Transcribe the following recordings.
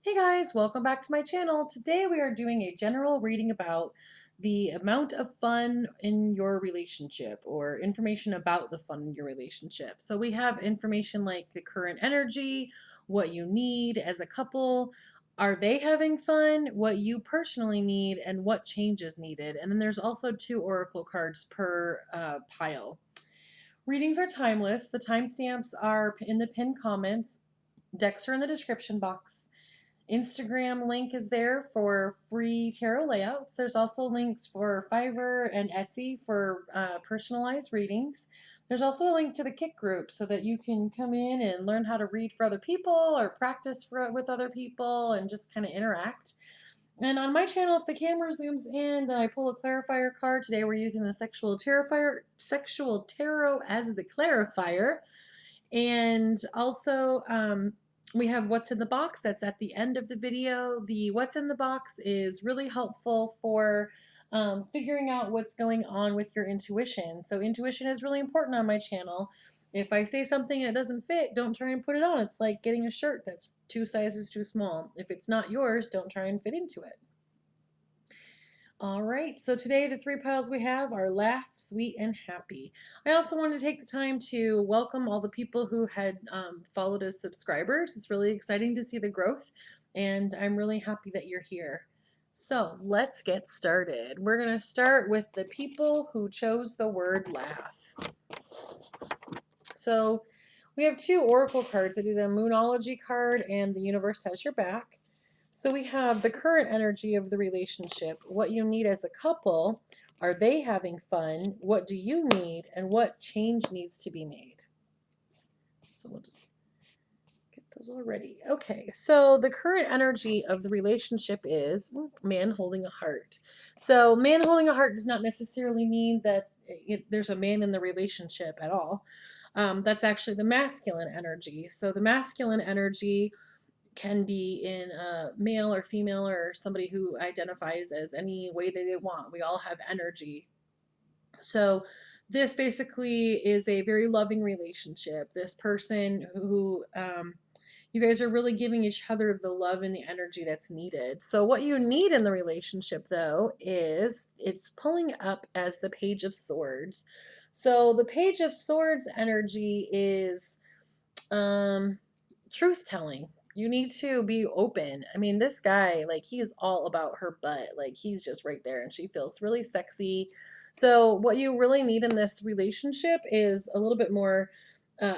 Hey guys, welcome back to my channel. Today we are doing a general reading about the amount of fun in your relationship or information about the fun in your relationship. So we have information like the current energy, what you need as a couple, are they having fun, what you personally need, and what changes needed. And then there's also two oracle cards per pile. Readings are timeless. The timestamps are in the pinned comments. Decks are in the description box. Instagram link is there for free tarot layouts. There's also links for Fiverr and Etsy for personalized readings. There's also a link to the Kik group so that you can come in and learn how to read for other people or practice with other people and just kind of interact. And on my channel, if the camera zooms in, then I pull a clarifier card. Today we're using the sexual tarot as the clarifier. And also, we have what's in the box that's at the end of the video. The what's in the box is really helpful for figuring out what's going on with your intuition. So intuition is really important on my channel. If I say something and it doesn't fit, don't try and put it on. It's like getting a shirt that's 2 sizes too small. If it's not yours, don't try and fit into it. All right, so today the three piles we have are laugh, sweet, and happy. I also wanted to take the time to welcome all the people who had followed as subscribers. It's really exciting to see the growth, and I'm really happy that you're here. So let's get started. We're going to start with the people who chose the word laugh. So we have two oracle cards. I did a Moonology card and the universe has your back. So we have the current energy of the relationship, what you need as a couple, are they having fun, what do you need, and what change needs to be made. So we'll just get those all ready. Okay, so the current energy of the relationship is man holding a heart. So man holding a heart does not necessarily mean that there's a man in the relationship at all. That's actually the masculine energy. So the masculine energy can be in a male or female or somebody who identifies as any way that they want. We all have energy. So this basically is a very loving relationship. This person who you guys are really giving each other the love and the energy that's needed. So what you need in the relationship though is it's pulling up as the Page of Swords. So the Page of Swords energy is truth telling. You need to be open. I mean, this guy, like, he is all about her butt. Like, he's just right there and she feels really sexy. So, what you really need in this relationship is a little bit more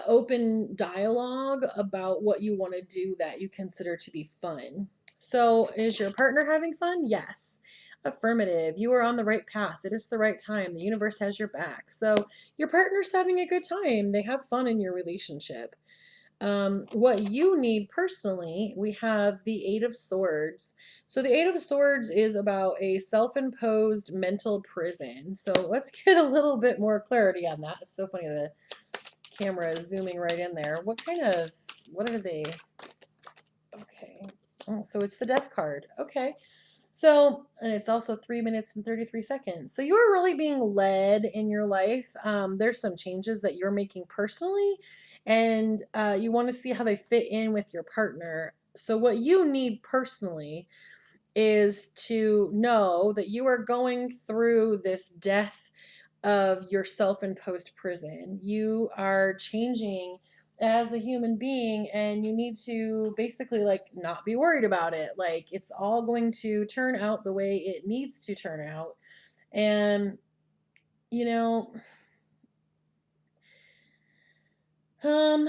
open dialogue about what you want to do that you consider to be fun. So, is your partner having fun? Yes. Affirmative. You are on the right path. It is the right time. The universe has your back. So, your partner's having a good time. They have fun in your relationship. What you need personally, we have the Eight of Swords. So the Eight of Swords is about a self-imposed mental prison. So let's get a little bit more clarity on that. It's so funny the camera is zooming right in there. What are they? Okay. Oh, so it's the Death card. Okay. So, and it's also 3 minutes and 33 seconds. So you are really being led in your life. There's some changes that you're making personally, and you want to see how they fit in with your partner. So what you need personally is to know that you are going through this death of your self-imposed prison. You are changing as a human being and you need to basically like not be worried about it. Like it's all going to turn out the way it needs to turn out. And you know, um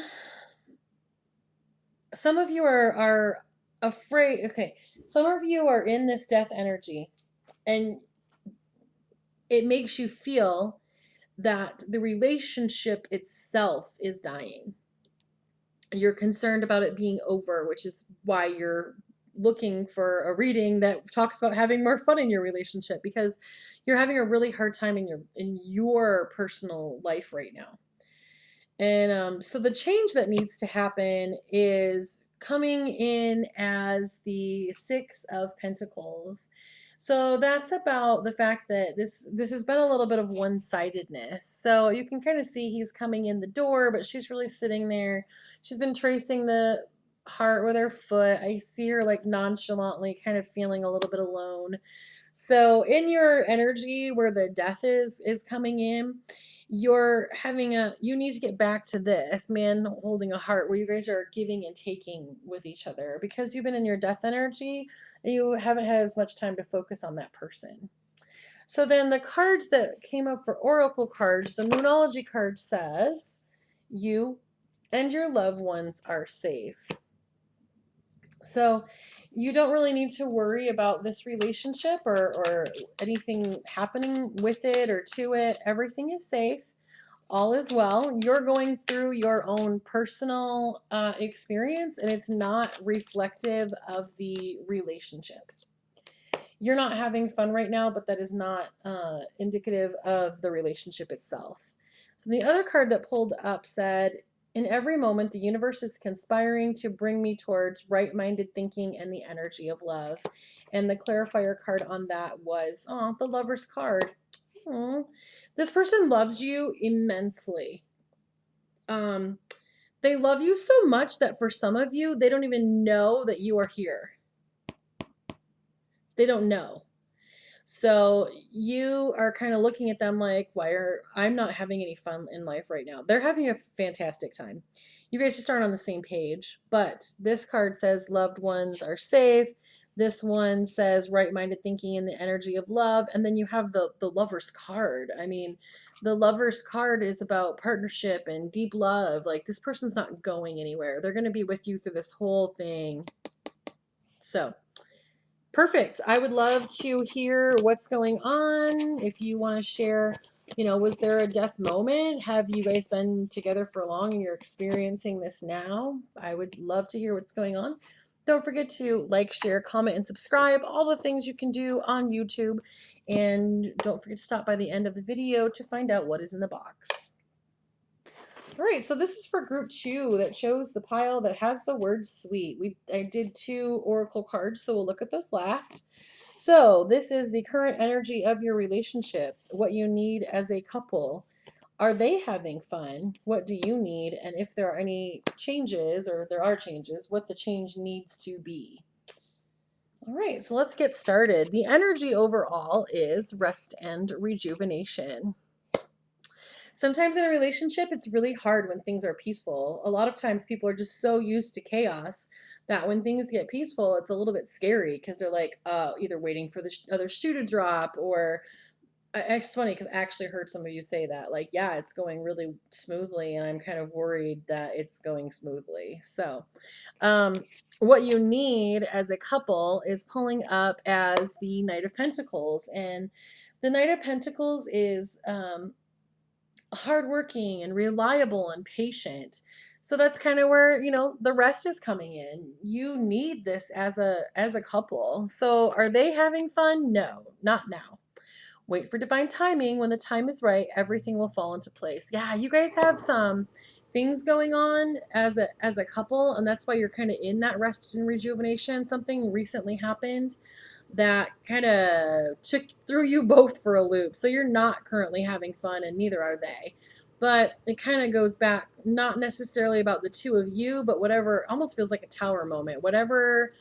some of you are afraid. Okay, some of you are in this death energy and it makes you feel that the relationship itself is dying. You're concerned about it being over, which is why you're looking for a reading that talks about having more fun in your relationship because you're having a really hard time in your personal life right now. And so the change that needs to happen is coming in as the Six of Pentacles. So that's about the fact that this has been a little bit of one-sidedness. So you can kind of see he's coming in the door, but she's really sitting there. She's been tracing the heart with her foot. I see her like nonchalantly kind of feeling a little bit alone. So in your energy where the death is coming in, you need to get back to this man holding a heart where you guys are giving and taking with each other, because you've been in your death energy and you haven't had as much time to focus on that person. So then the cards that came up for oracle cards, the Moonology card says you and your loved ones are safe. So you don't really need to worry about this relationship or anything happening with it or to it. Everything is safe. All is well. You're going through your own personal experience, and it's not reflective of the relationship. You're not having fun right now, but that is not indicative of the relationship itself. So the other card that pulled up said, in every moment, the universe is conspiring to bring me towards right-minded thinking and the energy of love. And the clarifier card on that was, the Lover's card. Aww. This person loves you immensely. They love you so much that for some of you, they don't even know that you are here. They don't know. So you are kind of looking at them like, I'm not having any fun in life right now. They're having a fantastic time. You guys just aren't on the same page. But this card says loved ones are safe. This one says right-minded thinking and the energy of love. And then you have the Lover's card. I mean, the Lover's card is about partnership and deep love. Like, this person's not going anywhere. They're going to be with you through this whole thing. So perfect. I would love to hear what's going on. If you want to share, was there a death moment? Have you guys been together for long and you're experiencing this now? I would love to hear what's going on. Don't forget to like, share, comment, and subscribe. All the things you can do on YouTube. And don't forget to stop by the end of the video to find out what is in the box. All right, so this is for group 2 that chose the pile that has the word sweet. I did 2 oracle cards, so we'll look at those last. So this is the current energy of your relationship, what you need as a couple. Are they having fun? What do you need? And if there are any changes, or there are changes, what the change needs to be. All right, so let's get started. The energy overall is rest and rejuvenation. Sometimes in a relationship, it's really hard when things are peaceful. A lot of times people are just so used to chaos that when things get peaceful, it's a little bit scary because they're like either waiting for the other shoe to drop, or it's funny because I actually heard some of you say that, like, yeah, it's going really smoothly and I'm kind of worried that it's going smoothly. So what you need as a couple is pulling up as the Knight of Pentacles. And the Knight of Pentacles is hardworking and reliable and patient. So that's kind of where, the rest is coming in. You need this as a couple. So are they having fun? No, not now. Wait for divine timing. When the time is right, everything will fall into place. Yeah, you guys have some things going on as a couple, and that's why you're kind of in that rest and rejuvenation. Something recently happened that kind of threw you both for a loop. So you're not currently having fun, and neither are they. But it kind of goes back, not necessarily about the two of you, but whatever, almost feels like a tower moment. Whatever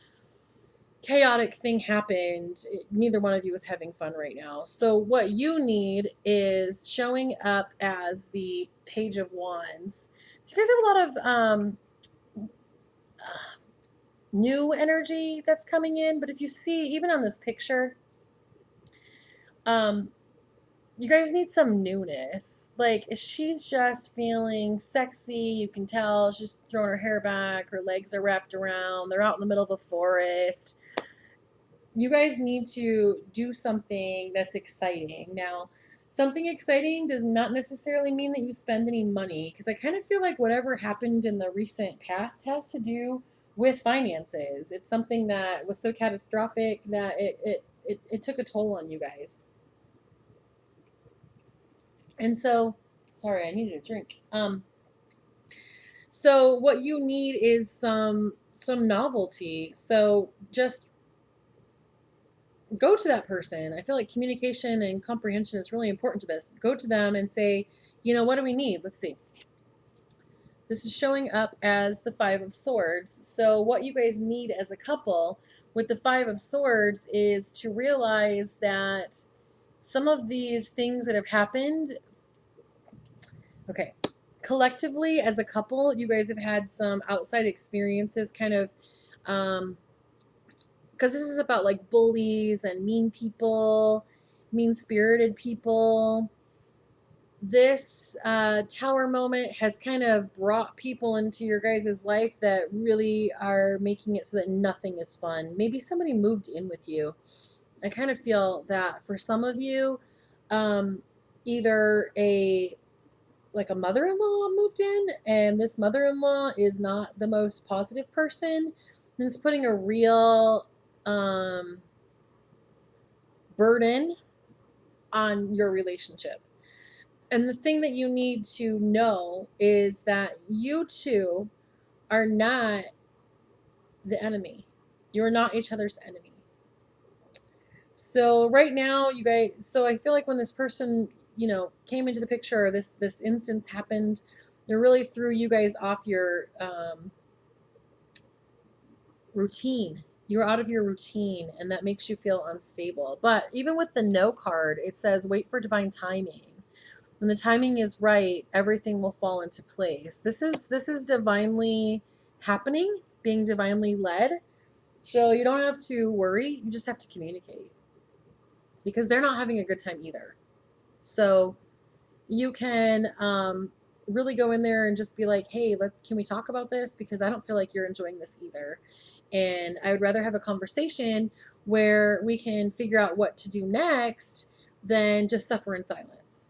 chaotic thing happened, neither one of you is having fun right now. So what you need is showing up as the Page of Wands. So you guys have a lot of new energy that's coming in, but if you see, even on this picture, you guys need some newness. Like, she's just feeling sexy. You can tell she's throwing her hair back, her legs are wrapped around, they're out in the middle of a forest. You guys need to do something that's exciting. Now, something exciting does not necessarily mean that you spend any money, because I kind of feel like whatever happened in the recent past has to do with finances. It's something that was so catastrophic that it took a toll on you guys. And so, sorry, I needed a drink. So what you need is some novelty. So just go to that person. I feel like communication and comprehension is really important to this. Go to them and say, what do we need? Let's see. This is showing up as the Five of Swords. So what you guys need as a couple with the Five of Swords is to realize that some of these things that have happened, okay, collectively as a couple, you guys have had some outside experiences kind of, because this is about like bullies and mean people, mean-spirited people. This tower moment has kind of brought people into your guys' life that really are making it so that nothing is fun. Maybe somebody moved in with you. I kind of feel that for some of you, either a like a mother-in-law moved in, and this mother-in-law is not the most positive person, and it's putting a real burden on your relationship. And the thing that you need to know is that you two are not the enemy. You're not each other's enemy. So right now, you guys, so I feel like when this person, came into the picture, or this instance happened, they really threw you guys off your routine. You're out of your routine, and that makes you feel unstable. But even with the no card, it says wait for divine timing. When the timing is right, everything will fall into place. This is divinely happening, being divinely led. So you don't have to worry, you just have to communicate. Because they're not having a good time either. So you can really go in there and just be like, hey, can we talk about this? Because I don't feel like you're enjoying this either. And I would rather have a conversation where we can figure out what to do next than just suffer in silence.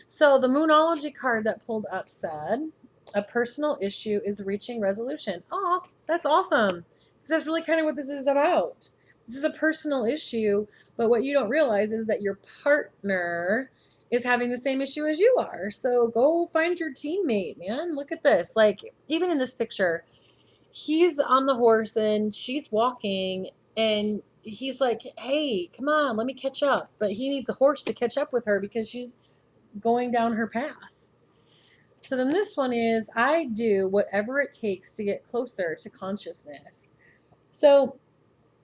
So the Moonology card that pulled up said, a personal issue is reaching resolution. Oh, that's awesome. Because that's really kind of what this is about. This is a personal issue, but what you don't realize is that your partner is having the same issue as you are. So go find your teammate, man. Look at this. Like, even in this picture, he's on the horse and she's walking, and he's like, hey, come on, let me catch up. But he needs a horse to catch up with her because she's going down her path. So then this one is, I do whatever it takes to get closer to consciousness. So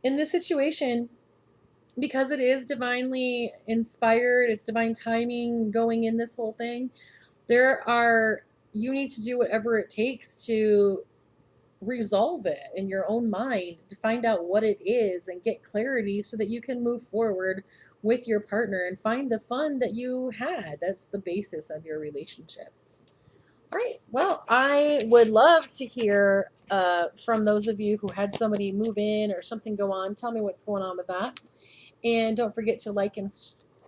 in this situation, because it is divinely inspired, it's divine timing going in this whole thing, you need to do whatever it takes to resolve it in your own mind, to find out what it is and get clarity so that you can move forward with your partner and find the fun that you had. That's the basis of your relationship. All right. Well, I would love to hear from those of you who had somebody move in or something go on. Tell me what's going on with that. And don't forget to like and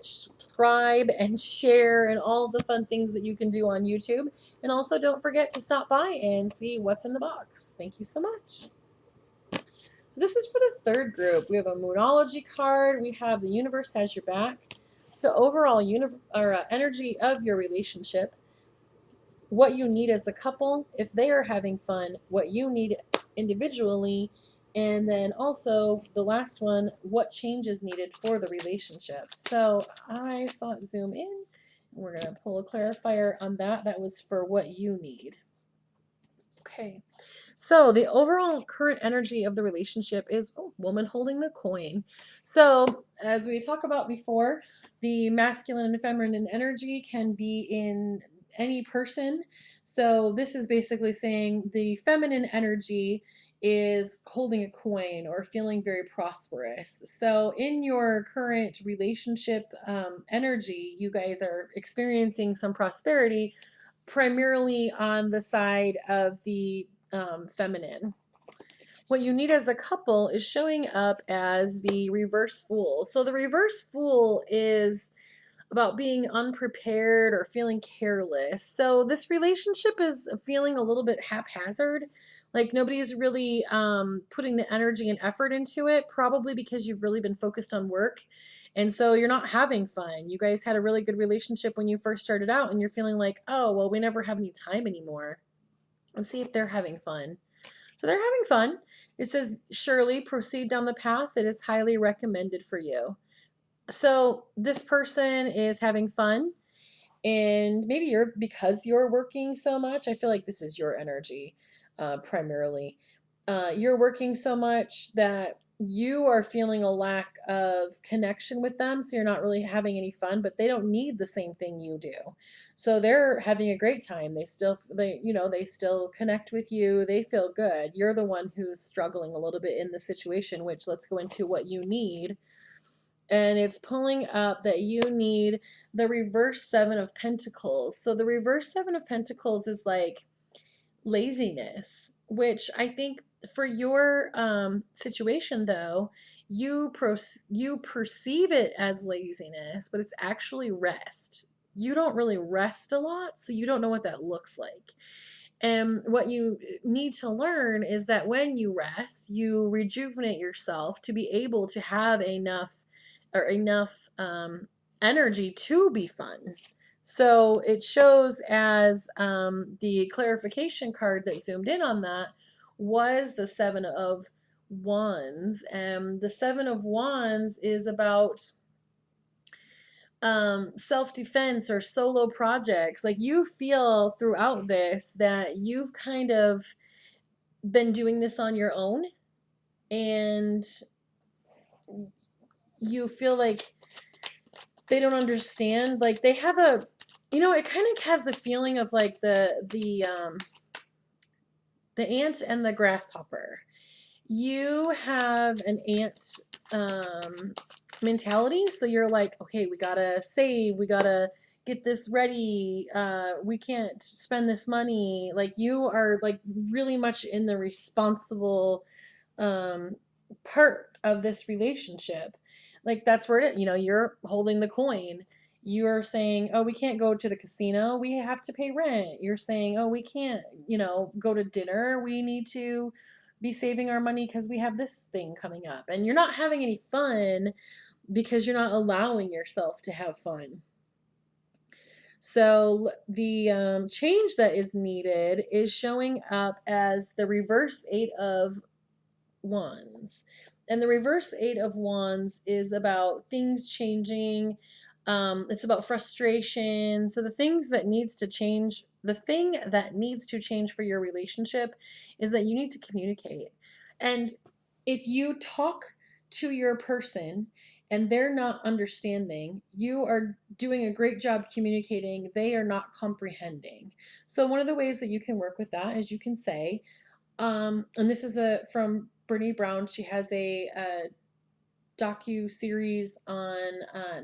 subscribe and share and all the fun things that you can do on YouTube. And also don't forget to stop by and see what's in the box. Thank you so much. So this is for the third group. We have a Moonology card. We have the universe has your back. The overall energy of your relationship. What you need as a couple, if they are having fun, what you need individually, and then also the last one, what change is needed for the relationship. So I saw it zoom in, and we're going to pull a clarifier on that. That was for what you need. Okay, so the overall current energy of the relationship is woman holding the coin. So as we talked about before, the masculine and feminine energy can be in any person. So this is basically saying the feminine energy is holding a coin or feeling very prosperous. So in your current relationship energy, you guys are experiencing some prosperity, primarily on the side of the feminine. What you need as a couple is showing up as the reverse fool. So the reverse fool is about being unprepared or feeling careless. So this relationship is feeling a little bit haphazard. Like nobody's really putting the energy and effort into it, probably because you've really been focused on work. And so you're not having fun. You guys had a really good relationship when you first started out, and you're feeling like, oh, well, we never have any time anymore. Let's see if they're having fun. So they're having fun. It says, Shirley, proceed down the path that is highly recommended for you. So this person is having fun, And maybe because you're working so much, I feel like this is your energy, primarily. You're working so much that you are feeling a lack of connection with them, so you're not really having any fun, but they don't need the same thing you do. So they're having a great time. They still connect with you. They feel good. You're the one who's struggling a little bit in the situation, which let's go into what you need. And it's pulling up that you need the reverse Seven of Pentacles. So the reverse Seven of Pentacles is like laziness, which I think for your situation though, you perceive it as laziness, but it's actually rest. You don't really rest a lot, so you don't know what that looks like. And what you need to learn is that when you rest, you rejuvenate yourself to be able to have enough energy to be fun. So it shows as the clarification card that zoomed in on that was the Seven of Wands. And the Seven of Wands is about self-defense or solo projects. Like you feel throughout this that you've kind of been doing this on your own, and you feel like they don't understand. Like they have it kind of has the feeling of like the ant and the grasshopper. You have an ant mentality, so you're like, okay, we gotta save, we gotta get this ready, we can't spend this money. Like you are like really much in the responsible um, part of this relationship. Like that's where you're holding the coin. You're saying, oh, we can't go to the casino, we have to pay rent. You're saying, oh, we can't, go to dinner, we need to be saving our money because we have this thing coming up. And you're not having any fun because you're not allowing yourself to have fun. So the change that is needed is showing up as the reverse Eight of Wands. And the reverse Eight of Wands is about things changing. It's about frustration. So the thing that needs to change for your relationship is that you need to communicate. And if you talk to your person and they're not understanding, you are doing a great job communicating, they are not comprehending. So one of the ways that you can work with that is you can say, and this is from Brene Brown. She has a docu series on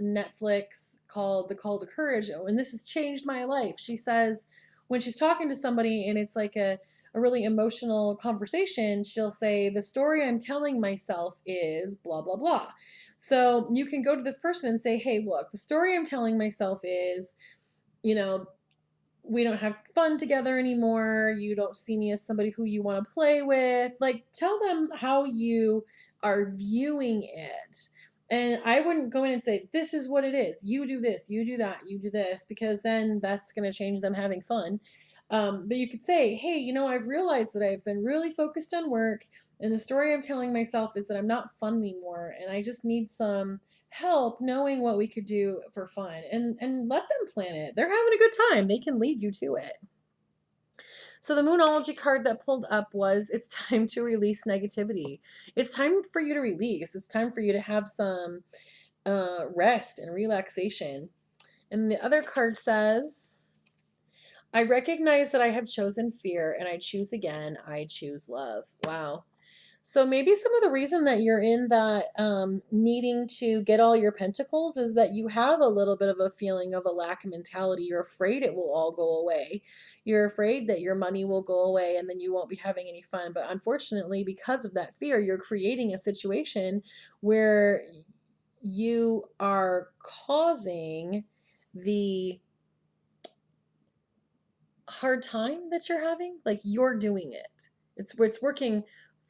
Netflix called The Call to Courage. Oh, and this has changed my life. She says when she's talking to somebody and it's like a really emotional conversation, she'll say, the story I'm telling myself is blah, blah, blah. So you can go to this person and say, hey, look, the story I'm telling myself is, you know, we don't have fun together anymore. You don't see me as somebody who you want to play with. Like, tell them how you are viewing it. And I wouldn't go in and say, this is what it is. You do this, you do that, you do this, because then that's going to change them having fun. But you could say, hey, I've realized that I've been really focused on work. And the story I'm telling myself is that I'm not fun anymore. And I just need some help knowing what we could do for fun, and let them plan it. They're having a good time. They can lead you to it. So the Moonology card that pulled up was, it's time to release negativity. It's time for you to release. It's time for you to have some rest and relaxation. And the other card says, I recognize that I have chosen fear and I choose again. I choose love. Wow. So maybe some of the reason that you're in that needing to get all your pentacles is that you have a little bit of a feeling of a lack of mentality. You're afraid it will all go away. You're afraid that your money will go away and then you won't be having any fun. But unfortunately, because of that fear, you're creating a situation where you are causing the hard time that you're having. Like you're doing it. It's working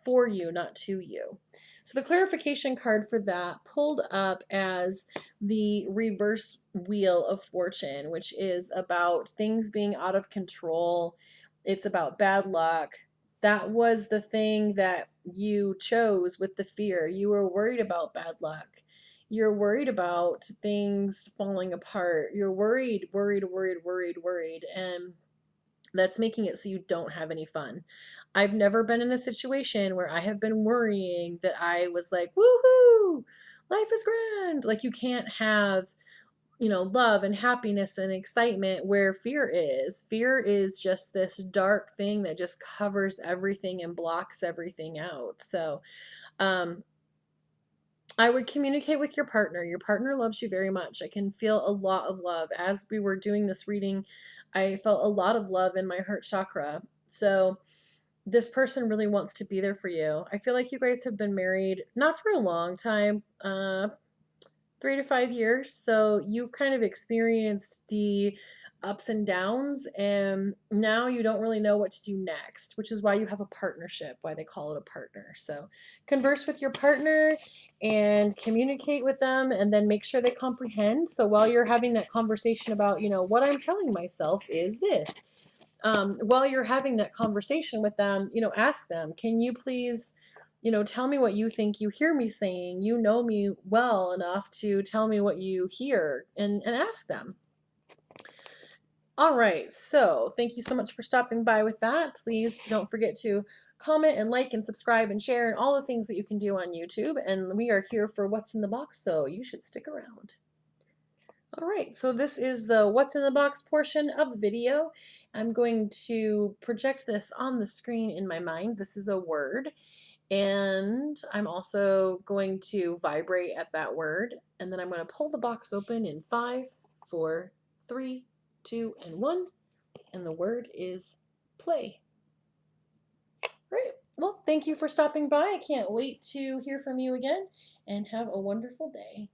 for you, not to you. So the clarification card for that pulled up as the reverse wheel of fortune, which is about things being out of control. It's about bad luck. That was the thing that you chose with the fear. You were worried about bad luck. You're worried about things falling apart. You're worried, worried, worried, worried, worried. And that's making it so you don't have any fun. I've never been in a situation where I have been worrying that I was like, woohoo, life is grand. Like you can't have, love and happiness and excitement where fear is. Fear is just this dark thing that just covers everything and blocks everything out. So, um, I would communicate with your partner. Your partner loves you very much. I can feel a lot of love. As we were doing this reading, I felt a lot of love in my heart chakra. So, this person really wants to be there for you. I feel like you guys have been married not for a long time, 3 to 5 years. So you've kind of experienced the ups and downs, and now you don't really know what to do next, which is why you have a partnership, why they call it a partner. So converse with your partner and communicate with them, and then make sure they comprehend. So while you're having that conversation about, what I'm telling myself is this. While you're having that conversation with them, ask them, can you please tell me what you think you hear me saying. You know me well enough to tell me what you hear, and ask them. All right, so thank you so much for stopping by with that. Please don't forget to comment and like and subscribe and share and all the things that you can do on YouTube. And we are here for What's in the Box, so you should stick around. All right, so this is the What's in the Box portion of the video. I'm going to project this on the screen in my mind. This is a word. And I'm also going to vibrate at that word. And then I'm going to pull the box open in 5, 4, 3, 2, and 1. And the word is play. Right. Well, thank you for stopping by. I can't wait to hear from you again. And have a wonderful day.